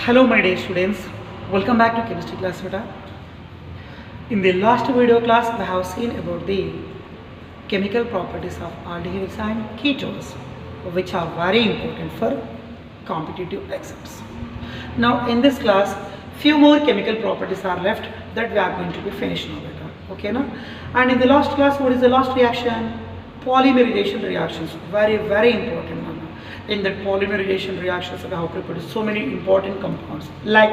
Hello my dear students, welcome back to chemistry class beta. In the last video class we have seen about the chemical properties of aldehydes and ketones, which are very important for competitive exams. Now in this class few more chemical properties are left that we are going to be finished now beta. Okay now? And in the last class, what is the last reaction? Polymerization reactions, very important one. In that polymerization reactions we have prepared so many important compounds like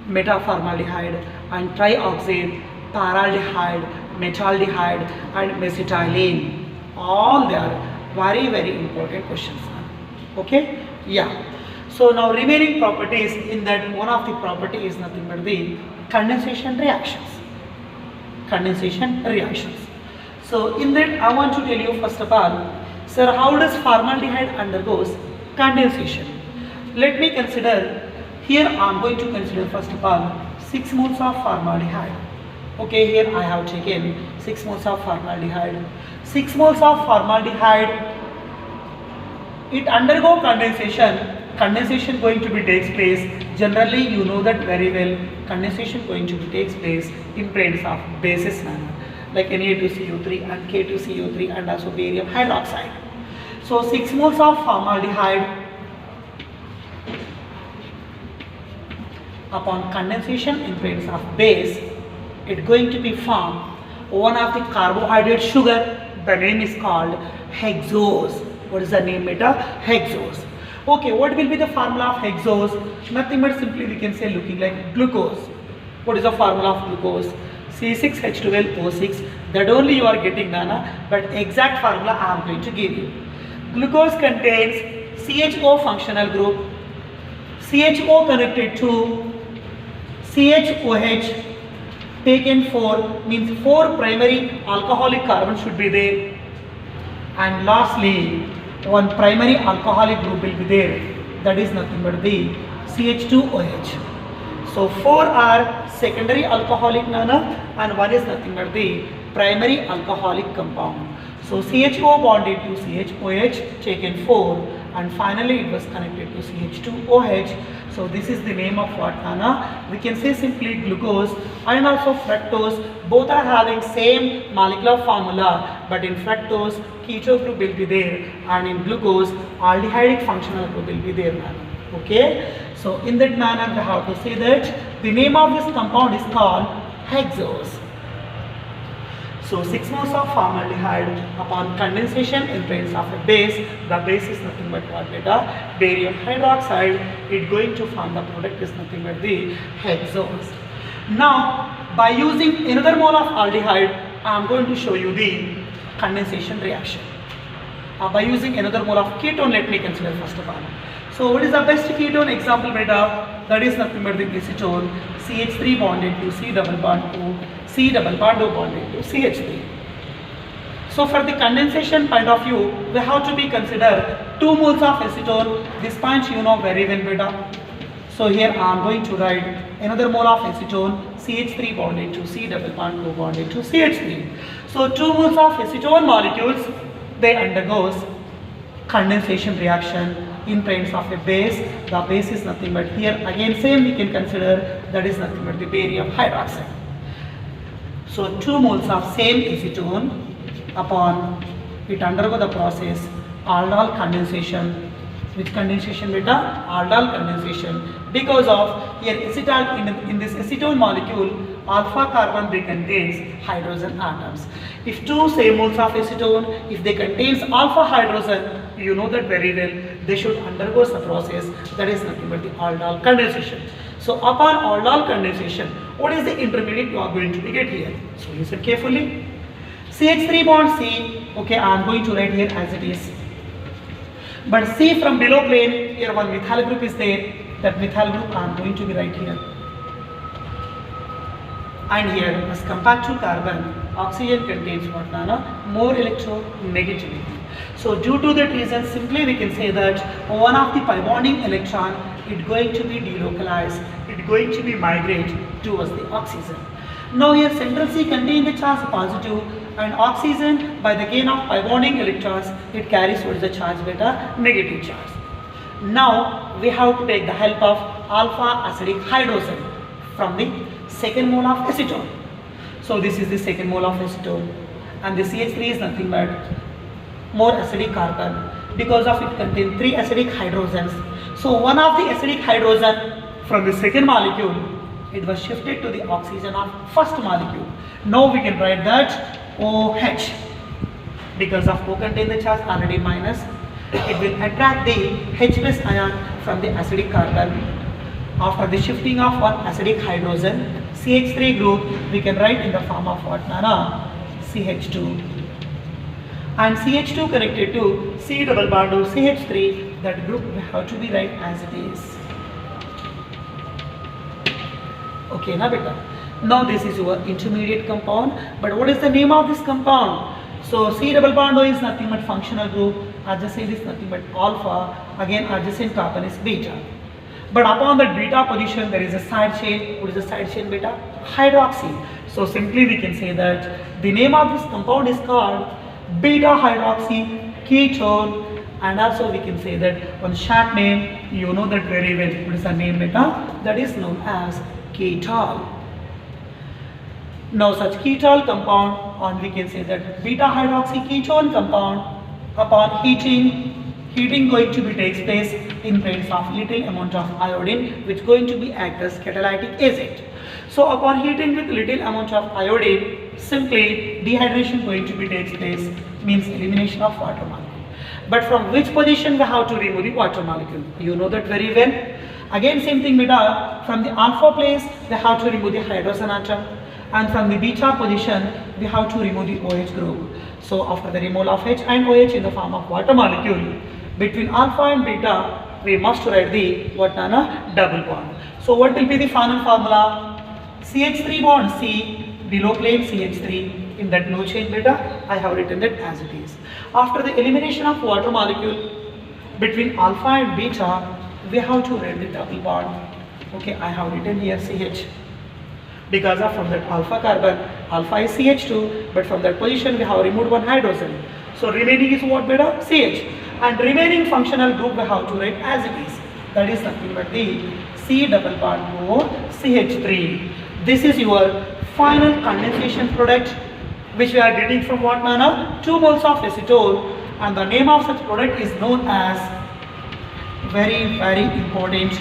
metaformaldehyde and trioxane, paraldehyde, metaldehyde and mesitylene. All they are very important questions. Okay? Yeah. So now remaining properties, in that one of the property is nothing but the condensation reactions. Condensation reactions. So in that I want to tell you first of all, sir, how does formaldehyde undergoes condensation? Let me consider, here I am going to consider first of all 6 moles of formaldehyde. Okay, here I have taken 6 moles of formaldehyde. 6 moles of formaldehyde, it undergo condensation. Condensation going to be takes place. Generally you know that very well. Condensation going to be takes place in presence of bases manner, like Na2CO3 and K2CO3 and also barium hydroxide. So 6 moles of formaldehyde upon condensation in presence of base, it going to be formed one of the carbohydrate sugar. The name is called hexose. What is the name beta? Hexose. Okay, what will be the formula of hexose? Nothing but simply we can say looking like glucose. What is the formula of glucose? C6H12O6. That only you are getting Nana, but exact formula I am going to give you. Glucose contains CHO functional group, CHO connected to CHOH taken 4, means 4 primary alcoholic carbons should be there, and lastly one primary alcoholic group will be there, that is nothing but the CH2OH. So 4 are secondary alcoholic Nana and 1 is nothing but the primary alcoholic compound. So CHO bonded to CHOH taken 4 and finally it was connected to CH2OH. So this is the name of what Nana? We can say simply glucose and also fructose. Both are having same molecular formula, but in fructose keto group will be there and in glucose aldehydic functional group will be there Nana. Okay? So in that manner we have to say that the name of this compound is called hexose. So 6 moles of formaldehyde upon condensation in presence of a base, the base is nothing but what beta? Barium hydroxide. It going to form the product is nothing but the hexose. Now by using another mole of aldehyde, I am going to show you the condensation reaction. By using another mole of ketone, let me consider first of all. So what is the best ketone example beta? That is nothing but the acetone. CH3 bonded to C double bond O, C double bond O bonded to CH3. So for the condensation point of view, we have to be consider 2 moles of acetone. This point you know very well beta. So here I am going to write another mole of acetone, CH3 bonded to C double bond O bonded to CH3. So 2 moles of acetone molecules, they undergoes condensation reaction in presence of a base. The base is nothing but here again same we can consider, that is nothing but the barium hydroxide. So 2 moles of same acetone, upon it undergo the process aldol condensation. Which condensation beta? Aldol condensation. Because of here acetal in this acetone molecule, alpha carbon they contains hydrogen atoms. If 2 same moles of acetone, if they contains alpha hydrogen, you know that very well, they should undergo the process, that is nothing but the aldol condensation. So upon aldol condensation, what is the intermediate you are going to get here? So listen carefully. CH3 bond C, okay, I am going to write here as it is. But C from below plane, here one methyl group is there, that methyl group I am going to be right here. And here as compared to carbon, oxygen contains what Nana? More electronegativity. So due to that reason, simply we can say that one of the pi bonding electron, it going to be delocalized, it going to be migrate towards the oxygen. Now here central C contain the charge positive and oxygen by the gain of pi bonding electrons, it carries what is the charge beta? Negative charge. Now we have to take the help of alpha acidic hydrogen from the second mole of acetone. So this is the second mole of acetone, and the CH3 is nothing but more acidic carbon. Because of it contains 3 acidic hydrogens. So one of the acidic hydrogen from the second molecule, it was shifted to the oxygen of first molecule. Now we can write that OH. Because of O contain the charge already minus, it will attract the H plus ion from the acidic carbon. After the shifting of one acidic hydrogen, CH3 group, we can write in the form of what, Nana? CH2. And CH2 connected to C double bond of CH3, that group we have to be write as it is. Okay, na beta. Now this is your intermediate compound, but what is the name of this compound? So C double bond O is nothing but functional group, adjacent is nothing but alpha, again adjacent carbon is beta. But upon the beta position there is a side chain. What is the side chain beta? Hydroxy. So simply we can say that the name of this compound is called beta hydroxy ketone, and also we can say that one short name, you know that very well. What is the name beta? That is known as ketol. Now such ketol compound, and we can say that beta hydroxy ketone compound, upon heating going to be takes place in presence of little amount of iodine, which going to be act as catalytic agent. So upon heating with little amount of iodine, simply dehydration going to be takes place, means elimination of water molecule. But from which position we have to remove the water molecule? You know that very well. Again same thing beta, from the alpha place we have to remove the hydrogen atom, and from the beta position we have to remove the OH group. So after the removal of H and OH in the form of water molecule, between alpha and beta we must write the what, Nana? Double bond. So what will be the final formula? CH3 bond C, below plane CH3, in that no change beta, I have written that as it is. After the elimination of water molecule, between alpha and beta, we have to write the double bond. Okay, I have written here CH. Because of from that alpha carbon, alpha is CH2, but from that position we have removed one hydrogen. So remaining is what beta? CH. And remaining functional group we have to write as it is. That is nothing but the C double bond O CH3. This is your final condensation product, which we are getting from what, Nana? 2 moles of acetone, and the name of such product is known as, very very important,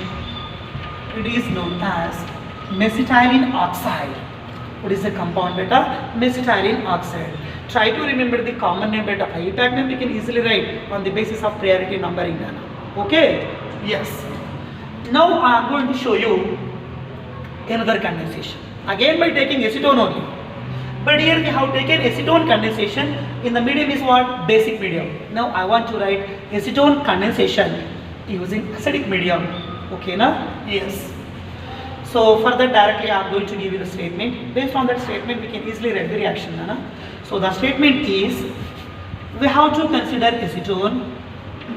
it is known as mesitylene oxide. What is the compound beta? Mesitylene oxide. Try to remember the common name beta. IUPAC name we can easily write on the basis of priority numbering, Nana. Okay? Yes. Now I am going to show you another condensation. Again by taking acetone only. But here we have taken acetone condensation. In the medium is what? Basic medium. Now I want to write acetone condensation using acidic medium. Okay, na? Yes. So for that directly I am going to give you the statement. Based on that statement we can easily write the reaction, na? So the statement is, we have to consider acetone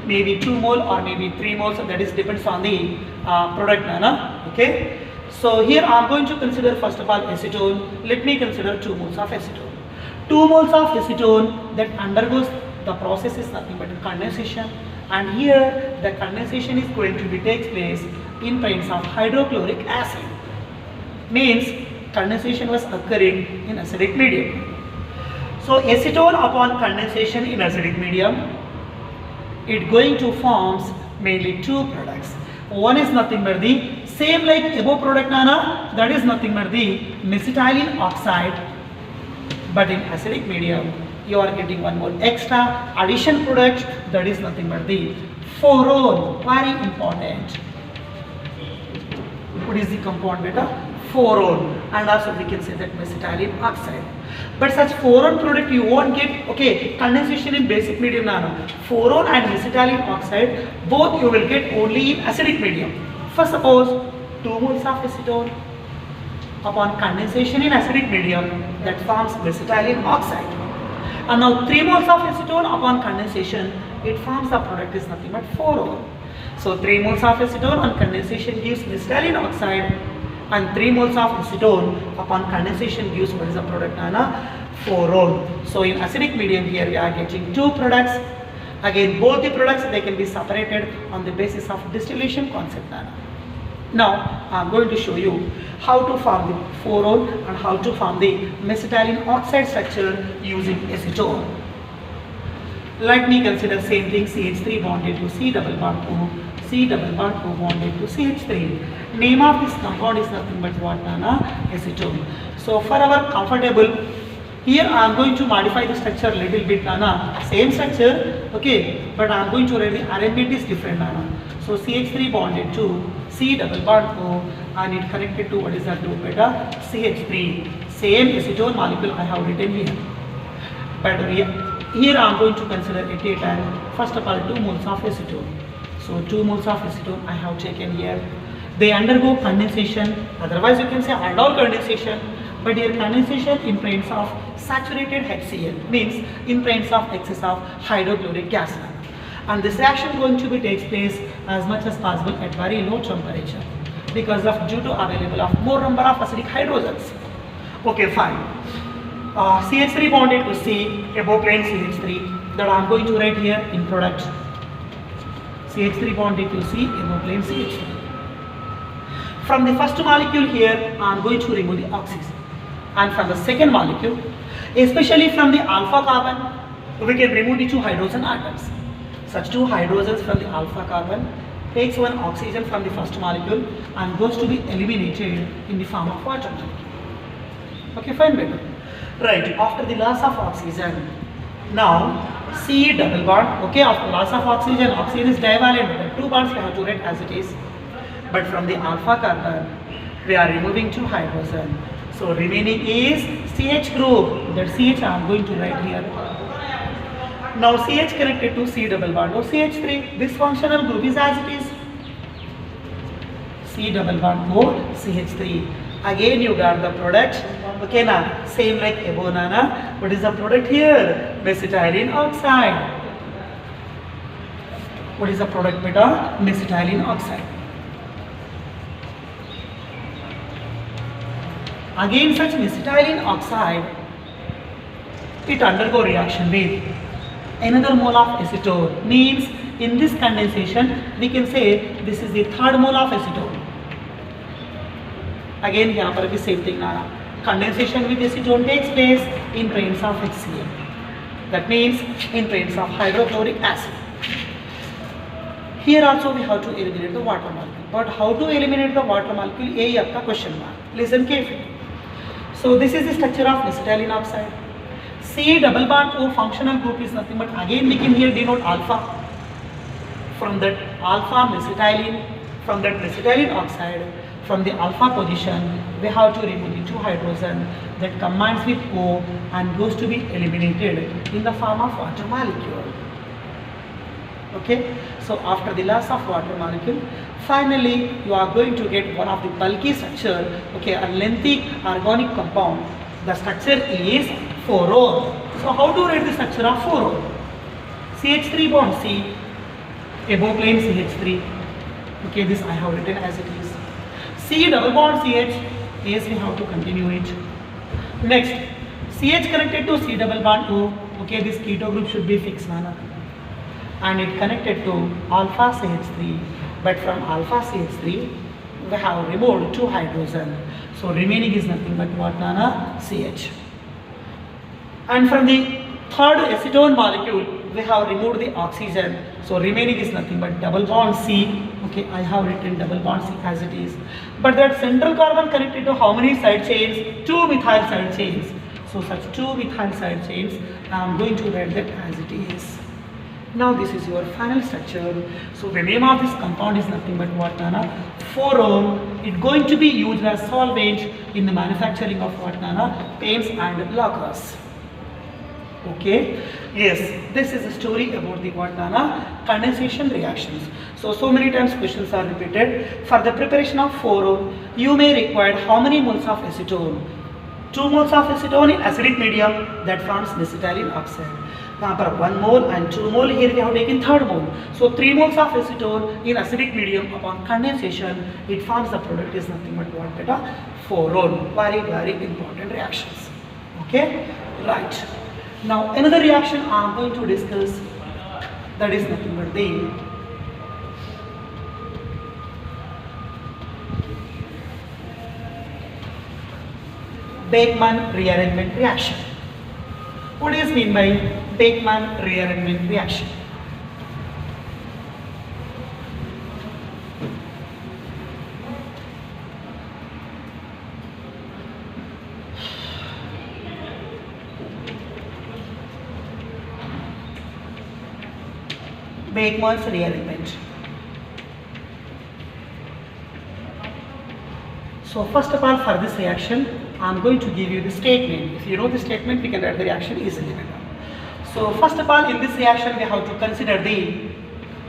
maybe 2 mole or maybe 3 moles, that is depends on the product, na? Okay. So here I am going to consider first of all acetone. Let me consider 2 moles of acetone. 2 moles of acetone that undergoes the process is nothing but condensation, and here the condensation is going to be takes place in presence of hydrochloric acid. Means condensation was occurring in acidic medium. So acetone upon condensation in acidic medium, it going to forms mainly 2 products. One is nothing but the same like above product, Nana, that is nothing but the mesitylene oxide, but in acidic medium you are getting one more extra addition product, that is nothing but the furone. Very important. What is the compound beta? Furone. And also we can say that mesitylene oxide. But such furone product you won't get, okay, condensation in basic medium, Nana. Furone and mesitylene oxide, both you will get only in acidic medium. First suppose 2 moles of acetone upon condensation in acidic medium, that forms mesitylene oxide. And now 3 moles of acetone upon condensation, it forms the product is nothing but furone. So 3 moles of acetone on condensation gives mesitylene oxide, and 3 moles of acetone upon condensation gives what is the product, Nana? Furone. So in acidic medium here we are getting 2 products. Again, both the products, they can be separated on the basis of distillation concept. Now, I am going to show you how to form the 4-ol and how to form the mesitylene oxide structure using acetone. Let me consider same thing, CH3 bonded to C double bond O, C double bond O bonded to CH3. Name of this compound is nothing but what, Nana? Acetone. So for our comfortable, here I am going to modify the structure a little bit, Nana. Same structure, okay, but I am going to write the arrangement is different, Nana. So CH3 bonded to C double bond O and it connected to what is that group beta? CH3. Same acetone molecule I have written here. But here I am going to consider at a time, first of all 2 moles of acetone. So 2 moles of acetone I have taken here. They undergo condensation, otherwise you can say aldol condensation, but here condensation in presence of saturated HCl, means in presence of excess of hydrochloric gas. And this reaction going to be takes place as much as possible at very low temperature because of due to available of more number of acidic hydrogens. Okay, fine. CH3 bonded to C, above plane CH3, that I am going to write here in product. CH3 bonded to C, above plane CH3. From the first molecule here, I am going to remove the oxygen. And from the second molecule, especially from the alpha carbon, we can remove the 2 hydrogen atoms. Such 2 hydrogens from the alpha carbon takes 1 oxygen from the first molecule and goes to be eliminated in the form of water molecule. Okay, fine, better. Right, after the loss of oxygen, now C double bond, okay, after loss of oxygen, oxygen is divalent, 2 bonds we have to write as it is. But from the alpha carbon, we are removing 2 hydrogen. So remaining is CH group, that CH I am going to write here. Now CH connected to C double bond, O CH3, this functional group is as it is. C double bond O CH3. Again you got the product, okay na, same like above, Nana. What is the product here? Mesitylene oxide. What is the product, beta? Mesitylene oxide. Again such mesitylene oxide, it undergo reaction with another mole of acetone, means in this condensation we can say this is the 3rd mole of acetone. Again here पर भी same thing, Nana. Condensation with acetone takes place in presence of HCl. That means in presence of hydrochloric acid. Here also we have to eliminate the water molecule. But how to eliminate the water molecule? यही आपका question mark. Listen carefully. So this is the structure of mesitylene oxide. C double bond O functional group is nothing but again we can here denote alpha. From that alpha mesitylene, from that mesitylene oxide, from the alpha position, we have to remove the 2 hydrogen that combines with O and goes to be eliminated in the form of water molecule. Okay, so after the loss of water molecule, finally you are going to get one of the bulky structure, okay, a lengthy organic compound. The structure is 4-ol. So how to write the structure of 4-ol? CH3 bond C, above plane CH3. Okay, this I have written as it is. C double bond CH, yes, we have to continue it. Next, CH connected to C double bond O. Okay, this keto group should be fixed, Nana. And it connected to alpha CH3. But from alpha CH3, we have removed 2 hydrogen. So remaining is nothing but what, Nana? CH. And from the 3rd acetone molecule, we have removed the oxygen. So remaining is nothing but double bond C. Okay, I have written double bond C as it is. But that central carbon connected to how many side chains? 2 methyl side chains. So such 2 methyl side chains, I am going to write that as it is. Now this is your final structure. So the name of this compound is nothing but what, Nana? 4-ol. It's going to be used as solvent in the manufacturing of what, Nana? Paints and lacquers. Okay, yes, this is a story about the what, Nana? Condensation reactions. So many times questions are repeated. For the preparation of 4-ol, you may require how many moles of acetone? 2 moles of acetone in acidic medium, that forms mesitylene oxide. Now for 1 mole and 2 mole, here we have taken 3rd mole. So 3 moles of acetone in acidic medium, upon condensation, it forms the product is nothing but what, beta? 4-ol. Very important reactions. Okay, right. Now another reaction I am going to discuss that is nothing but the Bakeman rearrangement reaction. What is mean by Bakeman rearrangement reaction? Bakeman's rearrangement. So first of all, for this reaction, I am going to give you the statement. If you know the statement, we can write the reaction easily. So first of all, in this reaction, we have to consider the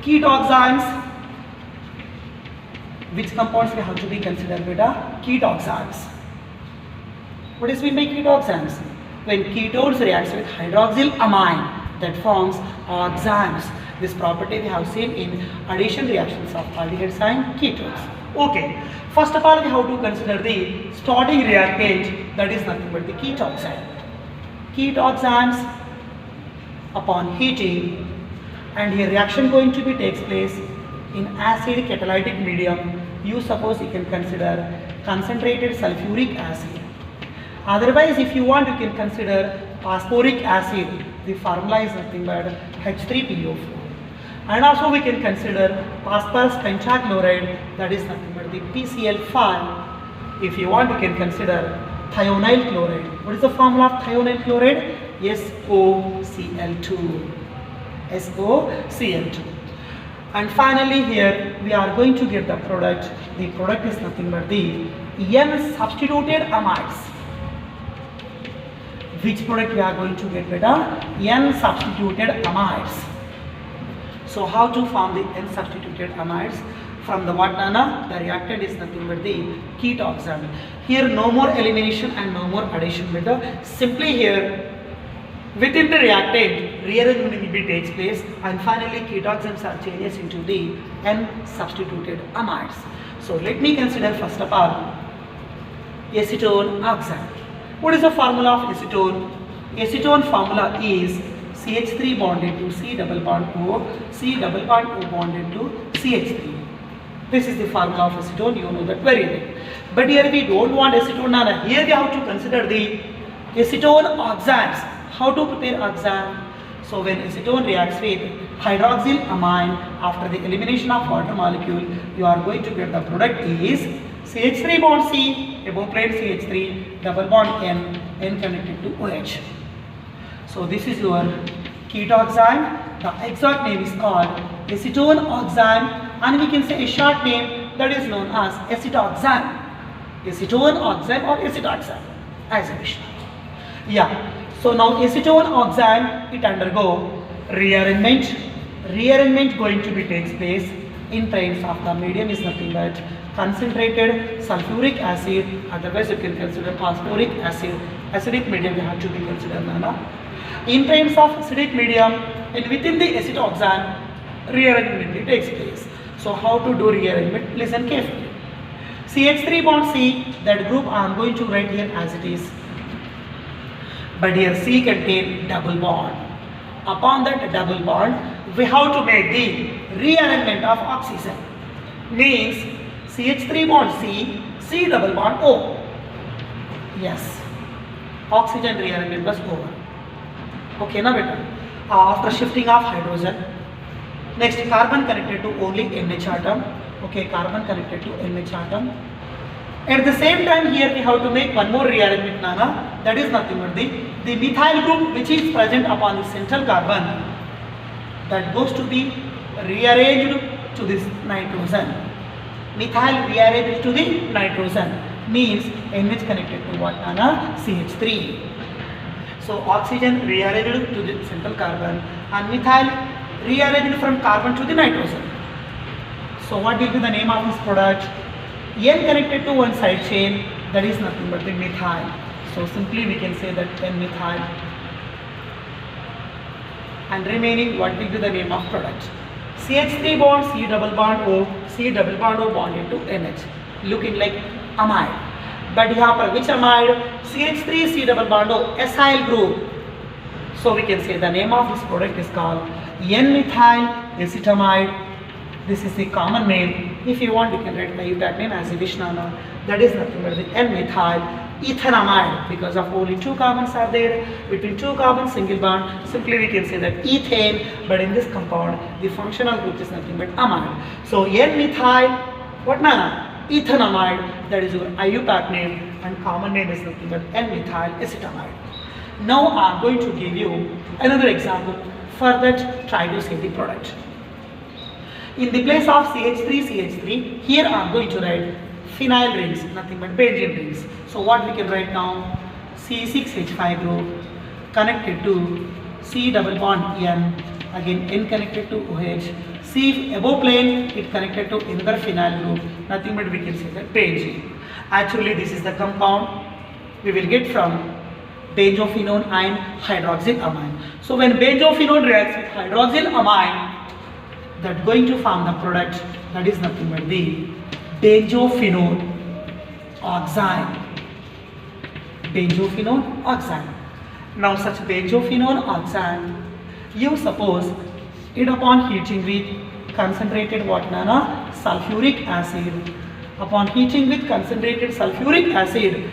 ketoxines. Which compounds we have to be considered, beta? Ketoxines. What is meant by ketoxines? When ketones reacts with hydroxyl amine, that forms oxanes. This property we have seen in addition reactions of aldehydes and ketones. Okay. First of all, we have to consider the starting reactant, that is nothing but the ketoxine. Ketoxines upon heating, and here reaction going to be takes place in acid catalytic medium. You suppose you can consider concentrated sulfuric acid. Otherwise, if you want, you can consider phosphoric acid. The formula is nothing but H3PO4. And also we can consider phosphorus pentachloride, that is nothing but the PCl5. If you want, you can consider thionyl chloride. What is the formula of thionyl chloride? SOCl2. SOCl2. And finally here we are going to get the product. The product is nothing but the N substituted amides. Which product we are going to get, beta? N substituted amides. So how to form the N substituted amides? From the what, Nana? The reactant is nothing but the ketoxane. Here no more elimination and no more addition, beta. Simply here within the reactant rearrangement will be takes place, and finally ketoxanes are changed into the N substituted amides. So let me consider first of all acetone oxide. What is the formula of acetone? Acetone formula is CH3 bonded to C double bond O, C double bond O bonded to CH3. This is the formula of acetone, you know that very well. But here we don't want acetone, Nana. Here we have to consider the acetone oxanes. How to prepare oxane? So when acetone reacts with hydroxyl amine, after the elimination of water molecule, you are going to get the product is CH3 bond C, above plate CH3, double bond N, N connected to OH. So this is your ketoxane. The exact name is called acetone oxane, and we can say a short name that is known as acetoxane. Acetone oxane or acetoxane, as a wish. Yeah. So now acetone oxane, it undergo rearrangement. Rearrangement going to be takes place in terms of the medium is nothing but concentrated sulfuric acid. Otherwise you can consider phosphoric acid. Acidic medium you have to be considered, Nana. In terms of acidic medium, and within the acetoxane, rearrangement takes place. So how to do rearrangement? Listen carefully. CH3 bond C, that group I am going to write here as it is. But here C contains double bond. Upon that double bond, we have to make the rearrangement of oxygen. Means CH3 bond C, C double bond O. Yes, oxygen rearrangement was over. Okay, now beta. After shifting of hydrogen, next carbon connected to only NH atom. Okay, carbon connected to NH atom. At the same time, here we have to make one more rearrangement, Nana. That is nothing but the methyl group which is present upon the central carbon, that goes to be rearranged to this nitrogen. Methyl rearranged to the nitrogen means NH connected to what, Nana? CH3. So oxygen rearranged to the central carbon and methyl rearranged from carbon to the nitrogen. So what will be the name of this product? N connected to one side chain, that is nothing but the methyl. So simply we can say that N-methyl, and remaining what will be the name of product? CH3 bond C double bond O, C double bond O bonded to NH, looking like amide. But here which amide? CH3 C double bond O, acyl group. So we can say the name of this product is called N-methyl acetamide. This is the common name. If you want, you can write the IUPAC name as Vishnana. That is nothing but the N-methyl ethanamide, because of only 2 carbons are there between 2 carbons single bond. Simply we can say that ethane, but in this compound the functional group is nothing but amide. So N-methyl what nana? Ethanamide, that is your IUPAC name, and common name is nothing but N-methyl acetamide. Now I am going to give you another example. For that, try to say the product. In the place of CH3, here I am going to write phenyl rings, nothing but benzene rings. So what we can write now? C6H5 group connected to C double bond N, again N connected to OH. C above plane, it connected to another phenyl group, nothing but we can say that benzene. Actually this is the compound we will get from benzophenone and hydroxylamine. So when benzophenone reacts with hydroxylamine, that going to form the product that is nothing but the benzophenone oxide. Benzophenone oxide. Now such benzophenone oxide, you suppose it upon heating with concentrated what nana? Sulfuric acid. Upon heating with concentrated sulfuric acid,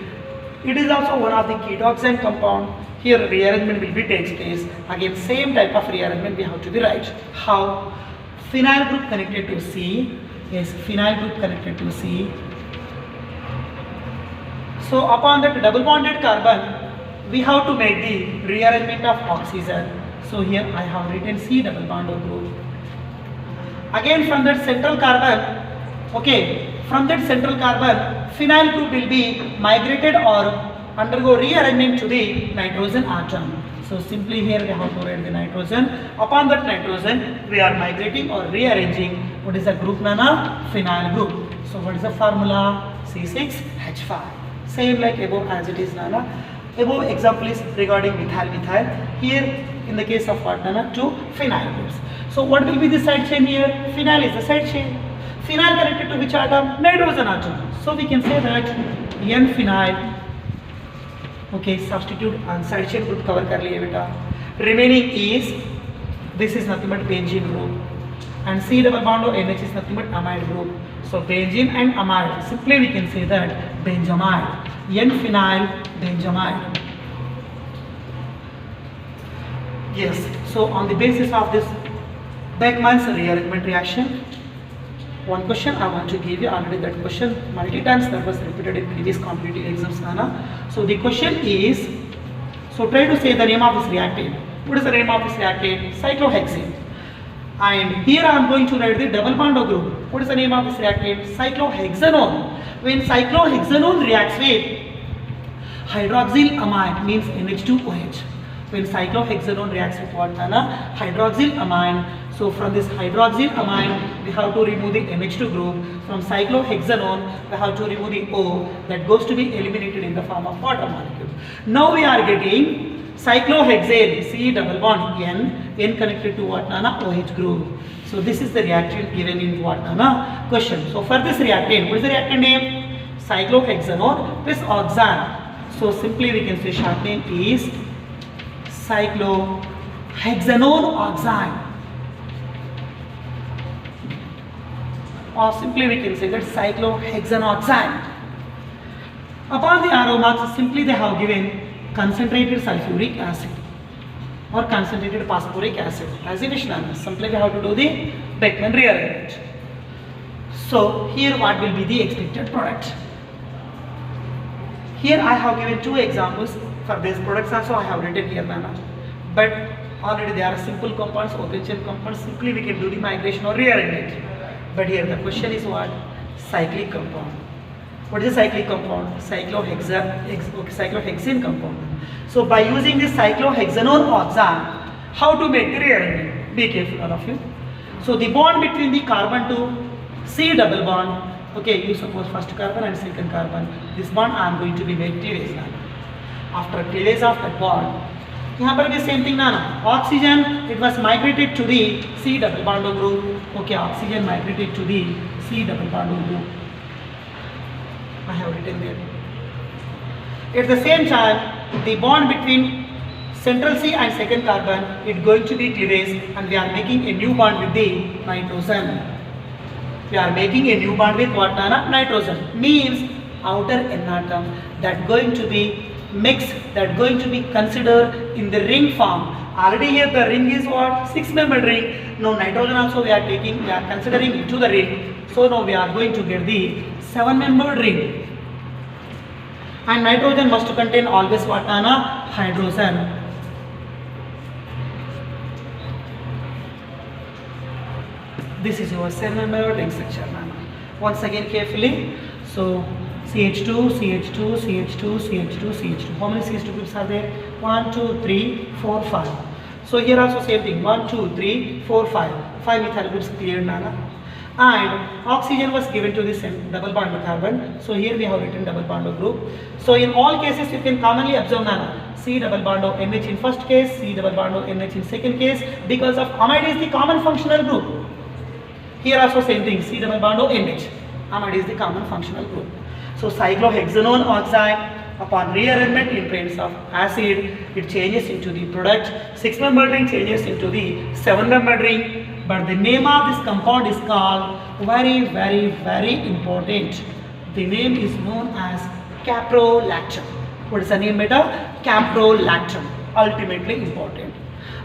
it is also one of the ketoxane compound. Here rearrangement will be takes place. Again same type of rearrangement we have to be right. How? Phenyl group connected to C. Yes, phenyl group connected to C. So upon that double bonded carbon, we have to make the rearrangement of oxygen. So here I have written C double bond group. Again from that central carbon, okay, from that central carbon, phenyl group will be migrated or undergo rearrangement to the nitrogen atom. So simply here we have to write the nitrogen. Upon that nitrogen, we are migrating or rearranging. What is the group nana? Phenyl group. So what is the formula? C6H5. Same like above as it is nana. Above example is regarding methyl. Here in the case of what nana? 2 phenyl groups. So what will be the side chain here? Phenyl is the side chain. Phenyl connected to which atom? Nitrogen atom. So we can say that N-phenyl. Okay, substitute and side chain group cover कर लिए बेटा. Remaining is, this is nothing but benzene group, and C double bond or NH is nothing but amide group. So benzene and amide, simply we can say that benzamide. N-phenyl benzamide. Yes. So on the basis of this Beckmann's rearrangement reaction, one question I want to give you. Already that question multi times that was repeated in previous competitive exams, Nana. So the question is, so try to say the name of this reactant. What is the name of this reactant? Cyclohexane. And here I am going to write the double bond group. What is the name of this reactant? Cyclohexanone. When cyclohexanone reacts with hydroxylamine, means NH2OH. When cyclohexanone reacts with what, Nana? Hydroxylamine. So from this hydroxylamine, we have to remove the NH2 group. From cyclohexanone, we have to remove the O that goes to be eliminated in the form of water molecule. Now we are getting cyclohexane, C double bond N connected to what, Nana? OH group. So this is the reactant given in what, Nana? Question. So for this reactant, what is the reactant name? Cyclohexanone plus oxane. So simply we can say short name is cyclohexanone oxide. Or simply we can say that cyclohexanoxide. Upon the arrow marks, simply they have given concentrated sulfuric acid or concentrated phosphoric acid as in Vishnana. Simply we have to do the Beckmann rearrangement. So here what will be the expected product? Here I have given 2 examples for these products also I have written here, Nana. But already they are simple compounds, open chain compounds. Simply we can do the migration or rearrangement. But here the question is what? Cyclic compound. What is a cyclic compound? Cyclohexane compound. So by using this cyclohexanone oxide, how to make the rearrangement? Be careful all of you. So the bond between the carbon to C double bond. Okay, you suppose first carbon and second carbon. This bond I am going to be made cleavage now. After cleavage of that bond, यहाँ पर भी same thing ना. Oxygen, it was migrated to the C double bond group. Okay, oxygen migrated to the C double bond group. I have written there. At the same time, the bond between Central C and second carbon, it's going to be cleavage, and we are making a new bond with the nitrogen. We are making a new bond with what, Nana? Nitrogen. Means outer N atom that going to be mixed, that going to be considered in the ring form. Already here the ring is what? 6-membered ring. Now nitrogen also we are considering into the ring. So now we are going to get the 7-membered ring. And nitrogen must contain always what, Nana? Hydrogen. This is your 7-membered ring structure, Nana. Once again carefully. So CH2, CH2, CH2, CH2, CH2. How many CH2 groups are there? 1, 2, 3, 4, 5. So here also same thing. 1, 2, 3, 4, 5. 5 methyl groups cleared, Nana. And oxygen was given to this double bond with carbon. So here we have written double bond group. So in all cases you can commonly observe, Nana, C double bond NH in first case, C double bond NH in second case, because of amide is the common functional group. Here also same thing, C double bond NH. Amide is the common functional group. So cyclohexanone oxide, upon rearrangement in presence of acid, it changes into the product. 6-membered ring changes into the 7-membered ring. But the name of this compound is called, very, very, very important. The name is known as caprolactam. What is the name, beta? Caprolactam. Ultimately important.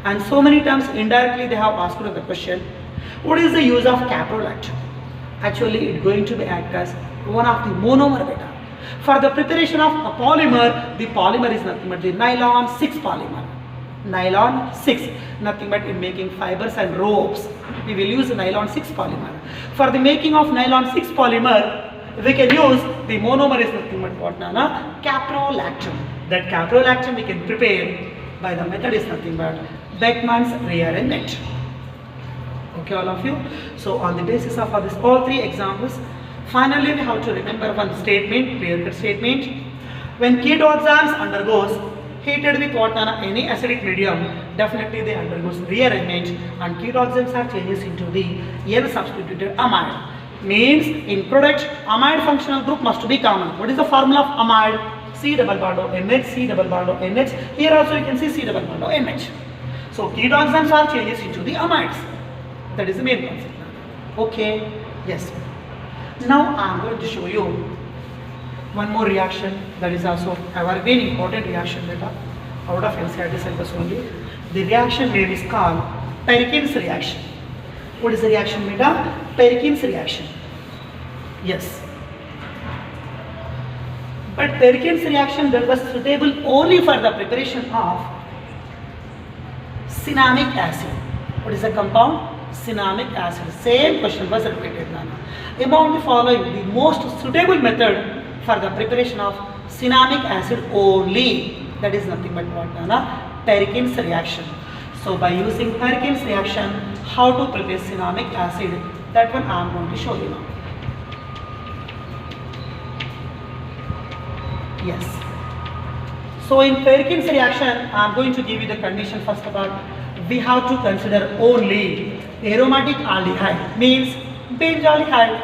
And so many times indirectly they have asked the question, what is the use of caprolactam? Actually, it's going to be act as one of the monomer, beta. For the preparation of a polymer, the polymer is nothing but the nylon 6 polymer. Nylon 6, nothing but in making fibers and ropes, we will use nylon 6 polymer. For the making of nylon 6 polymer, we can use the monomer is nothing but what, Nana? Caprolactam. That caprolactam we can prepare by the method is nothing but Beckmann's rearrangement. Okay, all of you. So on the basis of this all 3 examples, finally we have to remember one statement, clear-cut statement. When ketoxams undergoes heated with what, any acidic medium, definitely they undergoes rearrangement, and ketoxams are changes into the N substituted amide. Means in product amide functional group must be common. What is the formula of amide? C double bond O NH, C double bond O NH. Here also you can see C double bond O NH. So ketoxams are changes into the amides. That is the main concept. Okay, yes. Now I am going to show you one more reaction that is also a very important reaction, beta, out of NCERT syllabus only. The reaction name is called Perkin's reaction. What is the reaction, beta? Perkin's reaction. Yes. But Perkin's reaction that was suitable only for the preparation of cinnamic acid. What is the compound? Cinnamic acid. Same question was repeated, Nana. Among the following, the most suitable method for the preparation of cinnamic acid only, that is nothing but what, Nana? Perkin's reaction. So by using Perkin's reaction, how to prepare cinnamic acid, that one I am going to show you now. Yes. So in Perkin's reaction, I am going to give you the condition first of all. We have to consider only aromatic aldehyde, means benzaldehyde.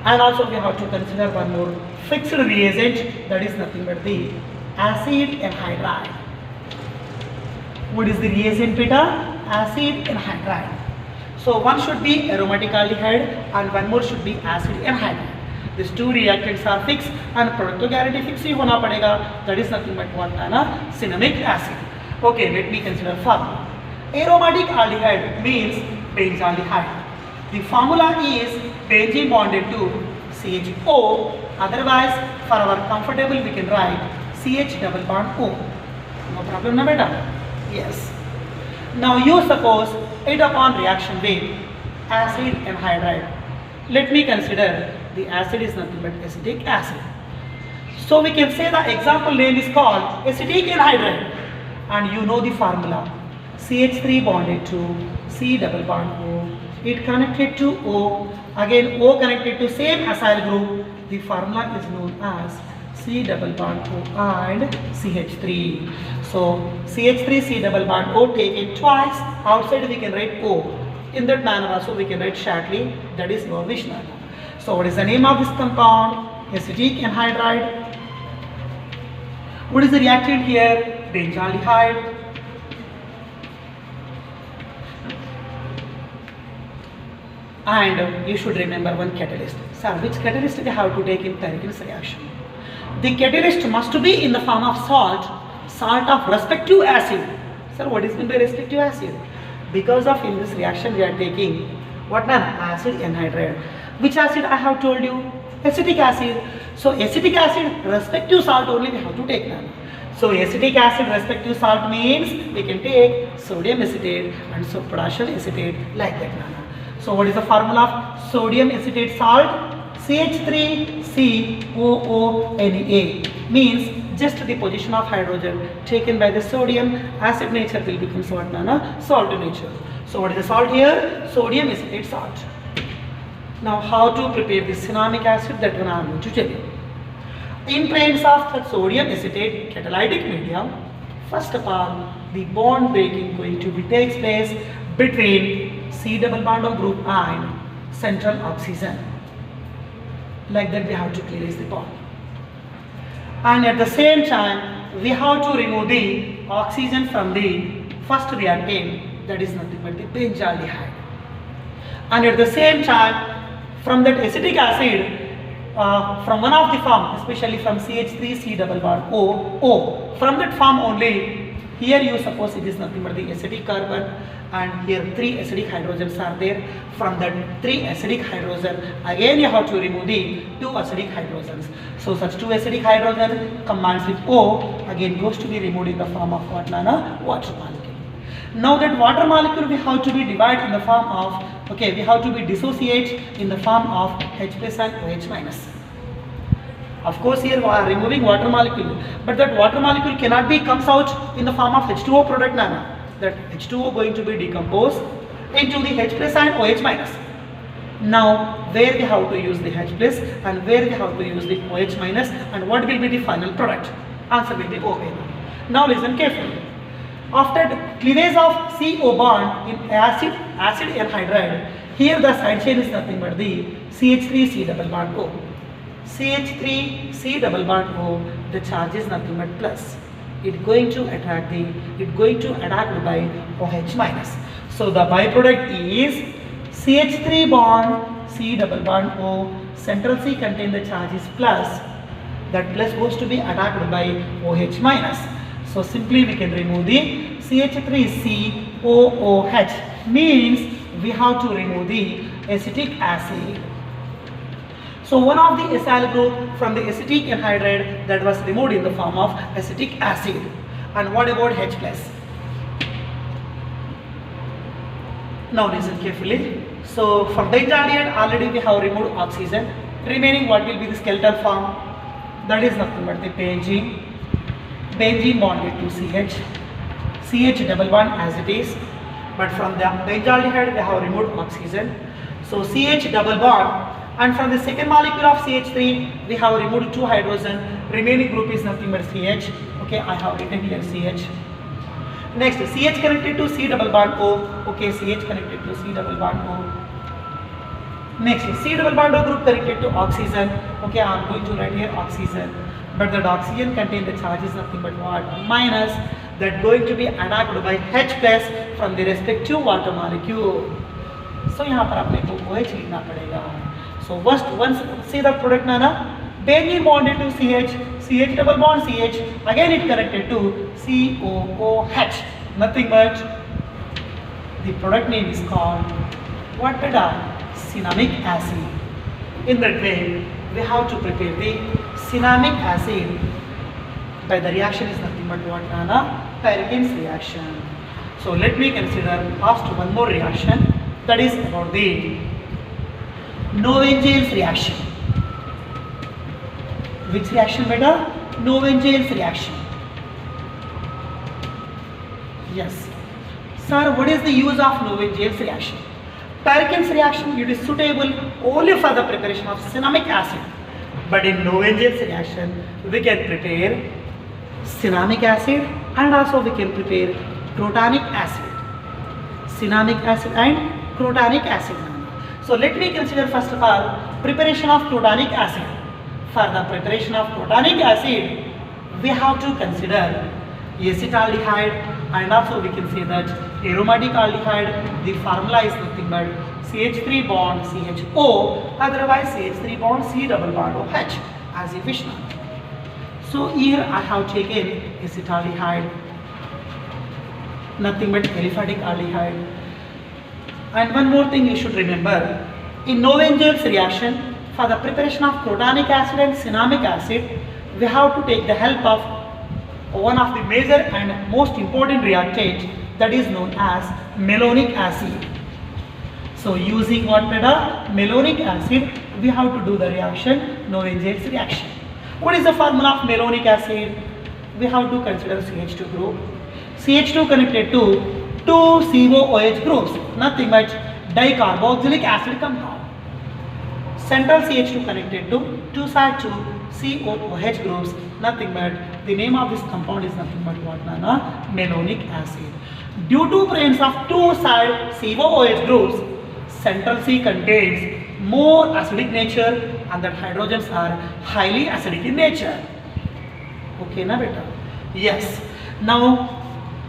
And also we have to consider one more fixed reagent, that is nothing but the acid anhydride. What is the reagent, beta? Acid anhydride. So one should be aromatic aldehyde and one more should be acid anhydride. These two reactants are fixed and product to guarantee fix ही होना पड़ेगा. That is nothing but what, Nana? Cinnamic acid. Okay, let me consider formula. Aromatic aldehyde means benzaldehyde. The formula is benzene bonded to CHO. Otherwise, for our comfortable, we can write CH double bond O. No problem, na beta? Yes. Now you suppose it upon reaction with acid anhydride. Let me consider the acid is nothing but acetic acid. So we can say the example name is called acetic anhydride. And you know the formula. CH3 bonded to C double bond O. It connected to O. Again O connected to same acyl group. The formula is known as C double bond O and CH3. So CH3 C double bond O taken twice. Outside we can write O. In that manner also we can write shortly. That is your Vishnu. So what is the name of this compound? Acetic anhydride. What is the reactant here? benzaldehyde, and you should remember one catalyst. Sir, which catalyst we have to take in Perkin's reaction? The catalyst must be in the form of salt of respective acid. Sir, what is meant by respective acid? Because of in this reaction we are taking what name? Acid anhydride. Which acid I have told you? Acetic acid. So acetic acid respective salt only we have to take now. So acetic acid respective salt means we can take sodium acetate and so potassium acetate like that now. So what is the formula of sodium acetate salt? CH3COONA means just the position of hydrogen taken by the sodium, acid nature will become what nana? Salt nature. So what is the salt here? Sodium acetate salt. Now how to prepare this cinnamic acid, that one I am going to tell you. In presence of the sodium acetate catalytic medium, first of all the bond breaking going to be takes place between C double bond of group and central oxygen. Like that we have to clear the bond. And at the same time we have to remove the oxygen from the first reactant, that is nothing but the benzaldehyde. And at the same time from that acetic acid, from one of the form, especially from CH3 C double bond O, from that form only, here you suppose it is nothing but the acidic carbon, and here 3 acidic hydrogens are there. From that 3 acidic hydrogen, again you have to remove the 2 acidic hydrogens. So such 2 acidic hydrogen combines with O, again goes to be removed in the form of what nana? Water molecule. Now that water molecule we have to be divided in the form of, okay, we have to be dissociate in the form of H plus and OH minus. Of course here we are removing water molecule, but that water molecule cannot be comes out in the form of H2O product nana. That H2O going to be decomposed into the H plus and OH minus. Now where we have to use the H plus and where we have to use the OH minus, and what will be the final product? Answer will be okay. Now listen carefully. After the cleavage of CO bond in acid anhydride, here the side chain is nothing but the CH3C double bond O. CH3C double bond O, the charge is nothing but plus. It going to attract by OH minus. So the byproduct is CH3 bond C double bond O, central C contain the charge is plus, that plus goes to be attacked by OH minus. So simply we can remove the CH3COOH, means we have to remove the acetic acid. So one of the acyl group from the acetic anhydride that was removed in the form of acetic acid. And what about H plus? Now listen carefully. So from benzaldehyde already we have removed oxygen. Remaining what will be the skeletal form? That is nothing but the benzene. Benzene bonded to CH. CH double bond as it is. But from the benzaldehyde we have removed oxygen. So CH double bond. And from the second molecule of CH3 we have removed 2 hydrogen. Remaining group is nothing but CH. Okay, I have written here CH. Next CH connected to C double bond O. Okay, CH connected to C double bond O. Next C double bond O group connected to oxygen. Okay, I am going to write here oxygen. But that oxygen contain the charge is nothing but what? Minus, that going to be attacked by H plus from the respective water molecule. So यहाँ पर आपने को OH लिखना पड़ेगा. So once see the product nana, benzene bonded to CH, CH double bond CH, again it connected to COOH, nothing but the product name is called what beta? Cinnamic acid. In that way we have to prepare the cinnamic acid by the reaction is nothing but what nana? Perkin's reaction. So let me consider last one more reaction, that is about the Knoevengel's reaction. Which reaction beta? Knoevengel's reaction. Yes. Sir, what is the use of Knoevengel's reaction? Perkin's reaction, it is suitable only for the preparation of cinnamic acid. But in Knoevengel's reaction, we can prepare cinnamic acid and also we can prepare protonic acid. Cinnamic acid and protonic acid. So let me consider first of all preparation of protonic acid. For the preparation of protonic acid, we have to consider acetaldehyde, and also we can say that aromatic aldehyde, the formula is nothing but CH3 bond CHO, otherwise CH3 bond C double bond OH, as you wish now. So here I have taken acetaldehyde, nothing but aliphatic aldehyde. And one more thing you should remember, in Knoevengel's reaction, for the preparation of protonic acid and cinnamic acid, we have to take the help of one of the major and most important reactant, that is known as malonic acid. So using what method? Malonic acid, we have to do the reaction, Knoevengel's reaction. What is the formula of malonic acid? We have to consider CH2 group. CH2 connected to two COOH groups, nothing but dicarboxylic acid compound. Central CH2 connected to two side 2 COOH groups, nothing but the name of this compound is nothing but what, Nana? Malonic acid. Due to presence of two side COOH groups, central C contains more acidic nature and that hydrogens are highly acidic in nature. Okay na beta? Yes. Now,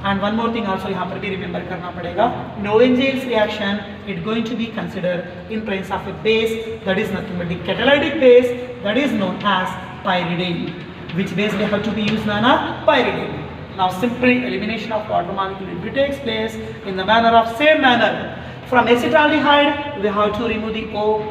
and one more thing also यहाँ पर भी remember करना पड़ेगा, Knoevengel's reaction it going to be considered in presence of a base, that is nothing but the catalytic base, that is known as pyridine. Which base we have to be used, Nana? Pyridine. Now simply elimination of water molecule will takes place in the manner of same manner. From acetaldehyde we have to remove the O.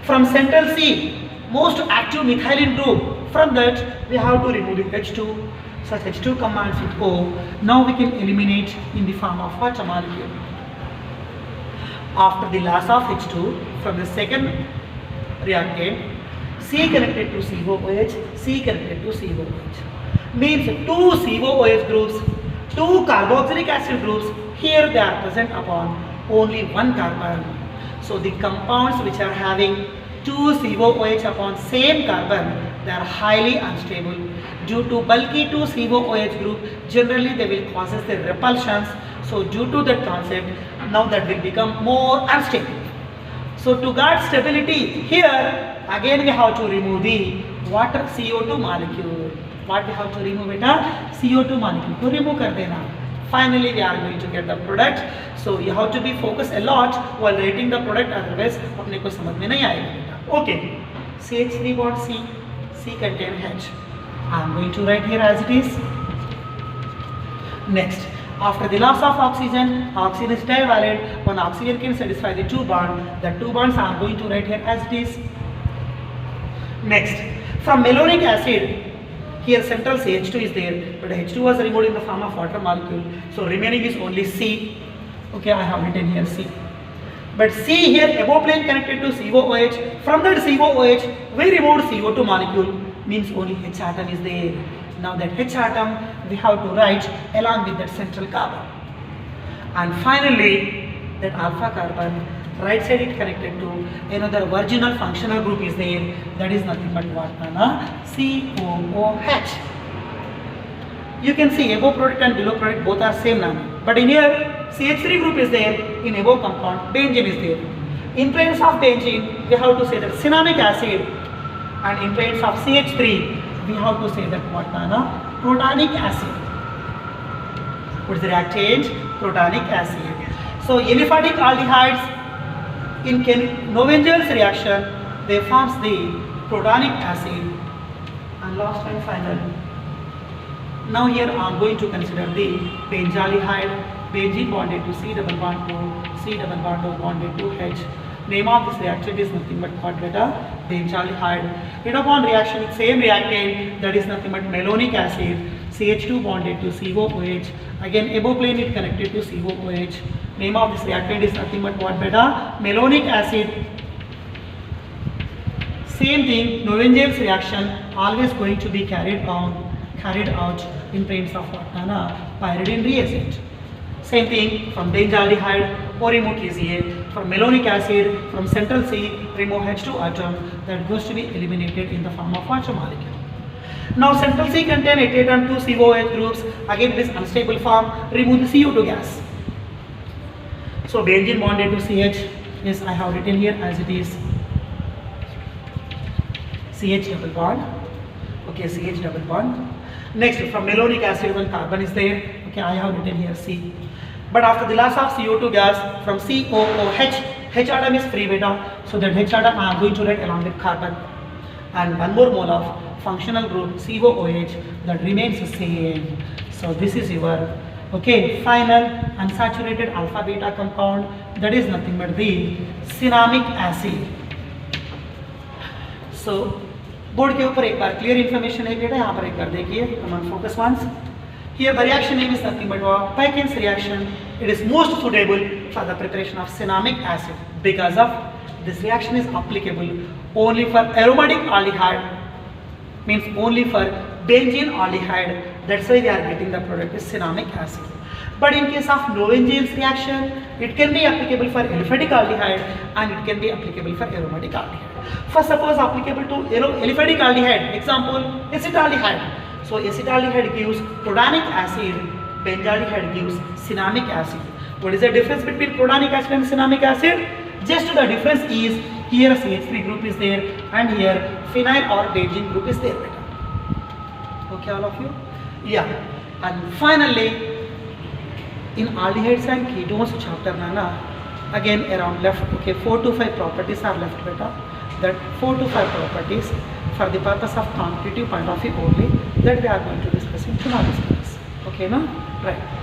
From central C, most active methylene group, from that we have to remove the H2. Such H2 combines with O. Now we can eliminate in the form of water molecule. After the loss of H2 from the second reactant, C connected to COOH, C connected to COOH. Means two COOH groups, two carboxylic acid groups, here they are present upon only one carbon. So the compounds which are having two COOH upon same carbon, they are highly unstable. Due to bulky 2 COOH group, generally they will causes the repulsions. So due to that concept, now that will become more unstable. So to guard stability, here again we have to remove the water CO2 molecule. What we have to remove it? CO2 molecule को remove कर देना. Finally we are going to get the product. So you have to be focused a lot while writing the product, otherwise अपने को समझ में नहीं आएगा बेटा. Okay. CH3 bond C, C contain H. I am going to write here as it is. Next, after the loss of oxygen, oxygen is divalent. One oxygen can satisfy the two bonds. The two bonds I am going to write here as it is. Next, from malonic acid, here central CH2 is there, but H2 was removed in the form of water molecule. So remaining is only C. Okay, I have written here C. But C here, above plane connected to COOH. From that COOH, we removed CO2 molecule. Means only H atom is there. Now that H atom we have to write along with that central carbon. And finally that alpha carbon, right side it connected to another virginal functional group is there. That is nothing but what, Nana? COOH. You can see above product and below product both are same, Nana. But in here CH3 group is there, in above compound benzene is there. In presence of benzene we have to say that cinnamic acid, and in presence of CH3 we have to say that what, Nana? Protonic acid. What is the reactant? Protonic acid. So aliphatic aldehydes in Knoevengel's reaction they forms the protonic acid. And last and final. Now here I am going to consider the benzaldehyde. Benzene bonded to C double bond O, C double bond O bonded to H. Name of this reaction is nothing but what, beta? Benzaldehyde. Head upon reaction with same reactant, that is nothing but malonic acid. CH2 bonded to COOH. Again above plane it connected to COOH. Name of this reactant is nothing but what, beta? Malonic acid. Same thing, Knoevengel's reaction always going to be carried out in presence of what, Nana? Pyridine reagent. Same thing from benzaldehyde or remove KCA. From malonic acid, from central C, remove H2 atom that goes to be eliminated in the form of water molecule. Now central C contain 8 and 2 COOH groups. Again this unstable form, remove the CO2 gas. So benzene bonded to CH. Yes, I have written here as it is. CH double bond. Okay, CH double bond. Next, from malonic acid, one carbon is there. Okay, I have written here C. But after the loss of CO2 gas from COOH, H atom is free beta. So that H atom I am going to write along with carbon. And one more mole of functional group COOH that remains the same. So this is your final unsaturated alpha beta compound, that is nothing but the cinnamic acid. So board के ऊपर एक बार clear information है बेटा, यहाँ पर एक बार देखिए, come focus once. Here the reaction name is nothing but Paikin's reaction. It is most suitable for the preparation of cinnamic acid because of this reaction is applicable only for aromatic aldehyde, means only for benzene aldehyde. That's why we are getting the product is cinnamic acid. But in case of Lowenzien's reaction, it can be applicable for aliphatic aldehyde and it can be applicable for aromatic aldehyde. For suppose applicable to aliphatic aldehyde, example acetaldehyde. So acetaldehyde gives protonic acid, benzaldehyde gives cinnamic acid. What is the difference between protonic acid and cinnamic acid? Just the difference is here CH3 group is there and here phenyl or benzene group is there. Okay, all of you? Yeah. And finally, in aldehydes and ketones chapter nana, again around left, 4 to 5 properties are left beta. That 4 to 5 properties for the purpose of competitive point of view only, that we are going to discuss in tomorrow's class. Okay, no? Right.